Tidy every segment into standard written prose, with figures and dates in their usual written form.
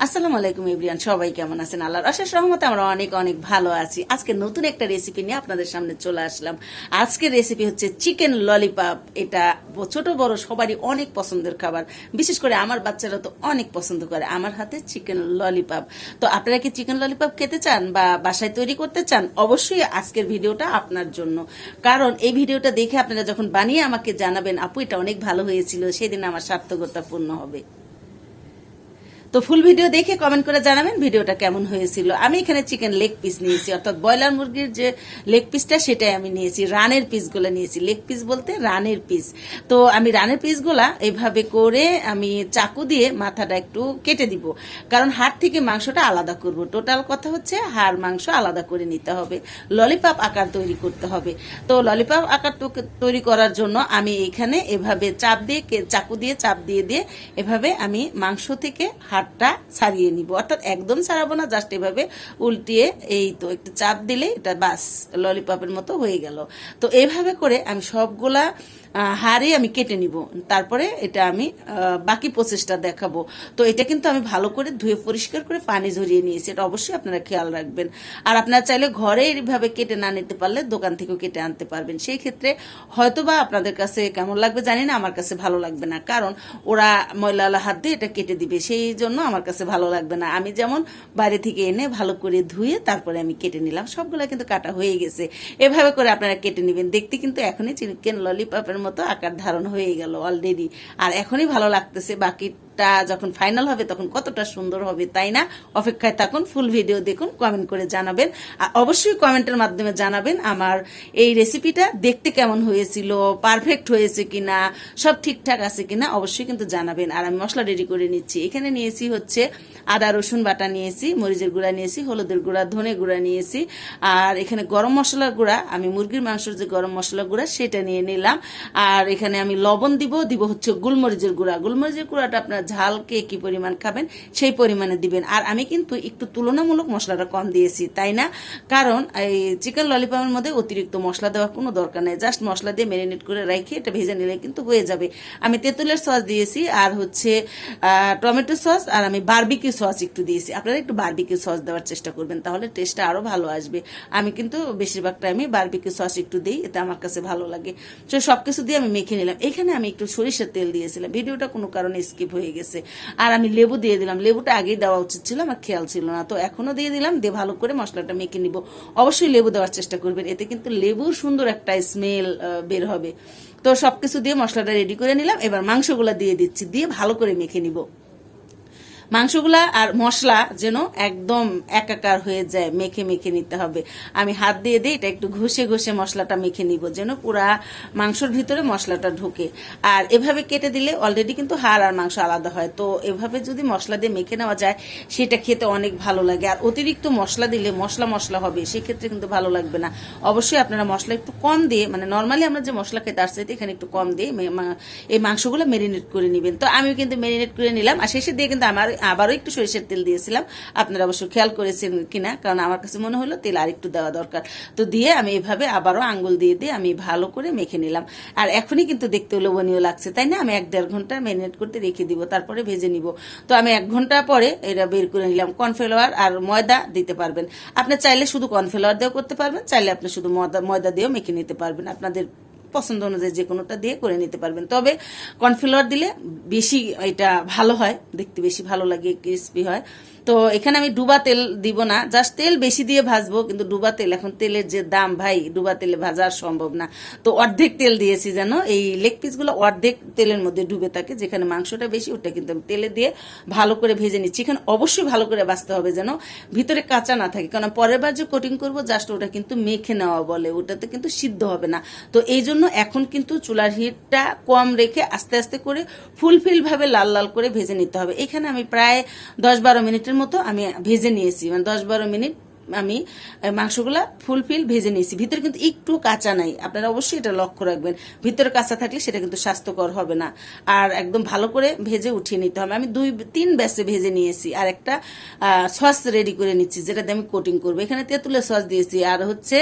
আসসালামু আলাইকুম এভরিওয়ান, সবাই কেমন আছেন? আল্লাহর অশেষ রহমতে আমরা অনেক অনেক ভালো আছি। আজকে নতুন একটা রেসিপি নিয়ে আপনাদের সামনে চলে আসলাম। আজকের রেসিপি হচ্ছে চিকেন ললিপপ। এটা ছোট বড় সবারই অনেক পছন্দের খাবার, বিশেষ করে আমার বাচ্চারা তো অনেক পছন্দ করে আমার হাতে চিকেন ললিপপ। তো আপনারা কি চিকেন ললিপপ খেতে চান বা বাসায় তৈরি করতে চান? অবশ্যই আজকের ভিডিওটা আপনার জন্য, কারণ এই ভিডিওটা দেখে আপনারা যখন বানিয়ে আমাকে জানাবেন আপু এটা অনেক ভালো হয়েছিল, সেদিন আমার সার্থকতা পূর্ণ হবে। তো ফুল ভিডিও দেখে কমেন্ট করে জানাবেন ভিডিওটা কেমন হয়েছিল। আমি এখানে চিকেন লেগ পিস নিয়েছি, অর্থাৎ ব্রয়লার মুরগির যে লেগ পিসটা সেটাই আমি নিয়েছি। রানের পিসগুলো নিয়েছি, লেগ পিস বলতে রানের পিস। তো আমি রানের পিসগুলা এইভাবে করে আমি চাকু দিয়ে মাথাটা একটু কেটে দিব, কারণ হাড় থেকে মাংসটা আলাদা করব। টোটাল কথা হচ্ছে হাড় মাংস আলাদা করে নিতে হবে, ললিপপ আকার তৈরি করতে হবে। তো ললিপপ আকার তৈরি করার জন্য আমি এখানে এভাবে চাপ দিয়ে চাকু দিয়ে চাপ দিয়ে দিয়ে এভাবে আমি মাংস থেকে হাড়টা ছাড়িয়ে নিব, অর্থাৎ একদম ছাড়াবো না, জাস্ট এভাবে উল্টিয়ে এই তো একটু চাপ দিলে এটা বাস ললিপপের মতো হয়ে গেল। তো এইভাবে করে আমি সবগুলা হাড়ে আমি কেটে নিব, তারপরে এটা আমি বাকি প্রসেসটা দেখাবো। তো এটা কিন্তু আমি ভালো করে ধুয়ে পরিষ্কার করে পানি ঝরিয়ে নিয়েছি, এটা অবশ্যই আপনারা খেয়াল রাখবেন। আর আপনারা চাইলে ঘরে এইভাবে কেটে না নিতে পারলে দোকান থেকেও কেটে আনতে পারবেন। সেই ক্ষেত্রে হয়তোবা আপনাদের কাছে কেমন লাগবে জানি না, আমার কাছে ভালো লাগবে না, কারণ ওরা ময়লা হাত দিয়ে এটা কেটে দিবে, সেই জন্য আমার কাছে ভালো লাগবে না। আমি যেমন বাইরে থেকে এনে ভালো করে ধুয়ে তারপরে আমি কেটে নিলাম, সবগুলো কিন্তু কাটা হয়ে গেছে। এভাবে করে আপনারা কেটে নেবেন, দেখতে কিন্তু এখনই চিকেন ললিপপের মতো আকার ধারণ হয়ে গেল অলরেডি। আর এখনই ভালো লাগতেছে, বাকিটা যখন ফাইনাল হবে তখন কতটা সুন্দর হবে, তাই না? অপেক্ষায় থাকুন, ফুল ভিডিও দেখুন, কমেন্ট করে জানাবেন। আর অবশ্যই কমেন্টের মাধ্যমে জানাবেন আমার এই রেসিপিটা দেখতে কেমন হয়েছিল, পারফেক্ট হয়েছে কিনা, সব ঠিকঠাক আছে কিনা, অবশ্যই কিন্তু জানাবেন। আর আমি মশলা রেডি করে নিচ্ছি। এখানে নিয়েছি হচ্ছে আদা রসুন বাটা নিয়েছি, মরিচের গুঁড়া নিয়েছি, হলুদের গুঁড়া, ধনে গুঁড়া নিয়েছি, আর এখানে গরম মশলার গুঁড়া, আমি মুরগির মাংসের যে গরম মশলা গুঁড়া সেটা নিয়ে নিলাম। আর এখানে আমি লবণ দিব হচ্ছে গোলমরিচের গুঁড়া। গোলমরিচের গুঁড়াটা আপনার ঝালকে কি পরিমাণ খাবেন সেই পরিমাণে দিবেন। আর আমি কিন্তু একটু তুলনামূলক মশলাটা কম দিয়েছি, তাই না? কারণ এই চিকেন ললিপপের মধ্যে অতিরিক্ত মশলা দেওয়ার কোনো দরকার নেই, জাস্ট মশলা দিয়ে ম্যারিনেট করে রেখে এটা ভেজে নিলে কিন্তু হয়ে যাবে। আমি তেঁতুলের সস দিয়েছি, আর হচ্ছে টমেটো সস, আর আমি বারবিকিউ সস একটু দিয়েছি। আপনারা একটু বারবিকিউ সস দেওয়ার চেষ্টা করবেন, তাহলে টেস্টটা আরো ভালো আসবে। আমি কিন্তু বেশিরভাগ টাইমে বারবিকিউ সস একটু দিই, এটা আমার কাছে ভালো লাগে। তো সবকিছু দিয়ে আমি মেখে নিলাম। এখানে আমি একটু সরিষার তেল দিয়েছিলাম, ভিডিওটা কোনো কারণে স্কিপ হয়ে গেছে। আর আমি লেবু দিয়ে দিলাম, লেবুটা আগেই দেওয়া উচিত ছিল, আমার খেয়াল ছিল না, তো এখনো দিয়ে দিলাম। দিয়ে ভালো করে মশলাটা মেখে নিব। অবশ্যই লেবু দেওয়ার চেষ্টা করবেন, এতে কিন্তু লেবুর সুন্দর একটা স্মেল বের হবে। তো সবকিছু দিয়ে মশলাটা রেডি করে নিলাম, এবার মাংসগুলা দিয়ে দিচ্ছি, দিয়ে ভালো করে মেখে নিব। মাংসগুলা আর মশলা যেন একদম একাকার হয়ে যায়, মেখে মেখে নিতে হবে। আমি হাত দিয়ে দিই, এটা একটু ঘষে ঘষে মশলাটা মেখে নিব, যেন পুরা মাংসর ভিতরে মশলাটা ঢুকে। আর এভাবে কেটে দিলে অলরেডি কিন্তু হাড় আর মাংস আলাদা হয়, তো এভাবে যদি মশলা দিয়ে মেখে নেওয়া যায় সেটা খেতে অনেক ভালো লাগে। আর অতিরিক্ত মশলা দিলে মশলা মশলা হবে, সেক্ষেত্রে কিন্তু ভালো লাগবে না। অবশ্যই আপনারা মশলা একটু কম দিয়ে, মানে নর্মালি আমরা যে মশলা খেতে আসছে এখানে একটু কম দিয়ে এই মাংসগুলো মেরিনেট করে নেবেন। তো আমি কিন্তু মেরিনেট করে নিলাম, আর শেষে দিয়ে কিন্তু আমার আবারও একটু সরিষার তেল দিয়েছিলাম। আপনারা অবশ্য খেয়াল করেছেন কিনা, কারণ আমার কাছে মনে হলো তেল আর একটু দেওয়া দরকার। তো দিয়ে আমি এভাবে আবারও আঙ্গুল দিয়ে দিয়ে আমি ভালো করে মেখে নিলাম। আর এখনই কিন্তু দেখতে লোভনীয় লাগছে, তাই না? আমি 1-1.5 ঘন্টা ম্যারিনেট করতে রেখে দিব, তারপরে ভেজে নিব। তো আমি 1 ঘন্টা পরে এটা বের করে নিলাম। কর্নফ্লাওয়ার আর ময়দা দিতে পারবেন, আপনি চাইলে শুধু কর্নফ্লাওয়ার দিয়েও করতে পারবেন, চাইলে আপনি শুধু ময়দা দিয়েও মেখে নিতে পারবেন, আপনাদের পছন্দ অনুযায়ী যে কোনোটা দিয়ে করে নিতে পারবেন। তবে কর্নফ্লাওয়ার দিলে বেশি এটা ভালো হয়, দেখতে বেশি ভালো লাগে, ক্রিস্পি হয়। তো এখানে আমি ডুবা তেল দিব না, জাস্ট তেল বেশি দিয়ে ভাজবো, কিন্তু ডুবা তেল, এখন তেলের যে দাম ভাই, ডুবা তেলে ভাজা সম্ভব না। তো অর্ধেক তেল দিয়েছি, যেন এই লেগ পিসগুলো অর্ধেক তেলের মধ্যে ডুবে থাকে, যেখানে মাংসটা বেশি ওটা কিন্তু আমি তেলে দিয়ে ভালো করে ভেজে নিচ্ছি। এখানে অবশ্যই ভালো করে ভাজতে হবে, যেন ভিতরে কাঁচা না থাকে, কারণ পরের বার যে কোটিং করবো জাস্ট ওটা কিন্তু মেখে নেওয়া বলে, ওটাতে কিন্তু সিদ্ধ হবে না। তো এই জন্য এখন কিন্তু চুলার হিটটা কম রেখে আস্তে আস্তে করে ফুলফিল ভাবে লাল লাল করে ভেজে নিতে হবে। এখানে আমি প্রায় 10-12 মিনিটের মতো আমি ভেজে নিয়েছি, মানে 10-12 মিনিট আমি মাংসগুলা ফুলফিল ভেজে নিয়েছি। ভিতরে কিন্তু একটু কাঁচা নাই, আপনারা অবশ্যই এটা লক্ষ্য রাখবেন। ভিতরে কাঁচা থাকলে সেটা কিন্তু স্বাস্থ্যকর হবে না। আর একদম ভালো করে ভেজে উঠিয়ে নিতে হবে। আমি 2-3 ব্যাচে ভেজে নিয়েছি। আর একটা সস রেডি করে নিচ্ছি, যেটা দিয়ে আমি কোটিং করবো। এখানে তেঁতুলের সস দিয়েছি, আর হচ্ছে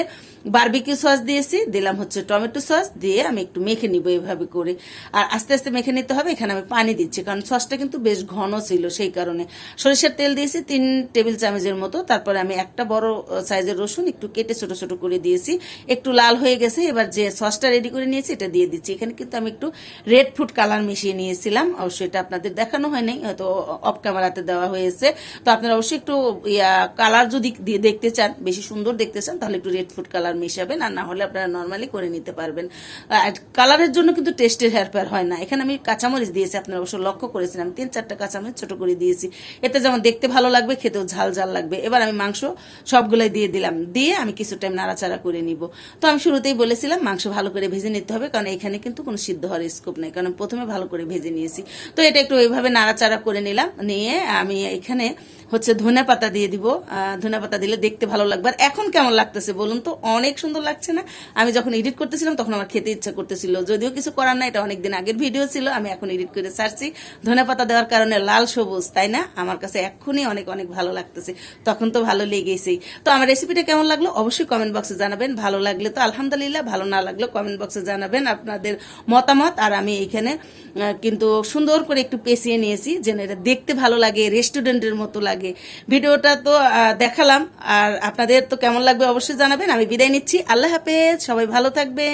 বারবিকিউ সস দিয়েছি, দিলাম হচ্ছে টমেটো সস, দিয়ে আমি একটু মেখে নিব এইভাবে করে। আর আস্তে আস্তে মেখে নিতে হবে। এখানে আমি পানি দিচ্ছি, কারণ সসটা কিন্তু বেশ ঘন ছিল, সেই কারণে। সরিষার তেল দিয়েছি 3 টেবিল চামচের মতো। তারপরে আমি একটা বড় সাইজের রসুন একটু কেটে ছোট ছোট করে দিয়েছি। একটু লাল হয়ে গেছে, এবার যে সসটা রেডি করে নিয়েছি এটা দিয়ে দিচ্ছি। এখানে কিন্তু আমি একটু রেড ফুড কালার মিশিয়ে নিয়েছিলাম, অবশ্যই এটা আপনাদের দেখানো হয় নাই, হয়তো অফ ক্যামেরাতে দেওয়া হয়েছে। তো আপনারা অবশ্যই একটু কালার যদি দেখতে চান, বেশি সুন্দর দেখতে চান, তাহলে একটু রেড ফুড কালার মিশাবেন, আর না হলে আপনারা নর্মালি করে নিতে পারবেন। কালারের জন্য কিন্তু টেস্টের হেরফের হয় না। এখানে আমি কাঁচামরিচ দিয়েছি, আপনারা অবশ্য লক্ষ্য করেছেন, আমি 3-4টা কাঁচামরিচ ছোট করে দিয়েছি। এতে যেমন দেখতে ভালো লাগবে, খেতেও ঝাল ঝাল লাগবে। এবার আমি মাংস সবগুলাই দিয়ে দিলাম, দিয়ে আমি কিছু টাইম নাড়াচাড়া করে নিব। তো আমি শুরুতেই বলেছিলাম মাংস ভালো করে ভেজে নিতে হবে, কারণ এখানে কিন্তু কোনো সিদ্ধ হওয়ার স্কোপ নেই, কারণ প্রথমে ভালো করে ভেজে নিয়েছি। তো এটা একটু ওইভাবে নাড়াচাড়া করে নিলাম, নিয়ে আমি এখানে হচ্ছে ধনে পাতা দিয়ে দিব। ধনে পাতা দিলে দেখতে ভালো লাগবে। আর এখন কেমন লাগতেছে বলুন তো? অনেক সুন্দর লাগছে না? আমি যখন এডিট করতেছিলাম তখন আমার খেতে ইচ্ছা করতেছিল, যদিও কিছু করার না, এটা অনেকদিন আগের ভিডিও ছিল, আমি এখন এডিট করে ছাড়ছি। ধনে পাতা দেওয়ার কারণে লাল সবুজ, তাই না? আমার কাছে এখনই অনেক অনেক ভালো লাগতেছে, তখন তো ভালো লেগেছেই। তো আমার রেসিপিটা কেমন লাগলো অবশ্যই কমেন্ট বক্সে জানাবেন। ভালো লাগলে তো আলহামদুলিল্লাহ, ভালো না লাগলে কমেন্ট বক্সে জানাবেন আপনাদের মতামত। আর আমি এখানে কিন্তু সুন্দর করে একটু পেঁচিয়ে নিয়েছি, যেন এটা দেখতে ভালো লাগে, রেস্টুরেন্টের মতো লাগে। ভিডিওটা তো দেখালাম, আর আপনাদের তো কেমন লাগবে অবশ্যই জানাবেন। আমি বিদায় নিচ্ছি, আল্লাহ হাফেজ, সবাই ভালো থাকবে।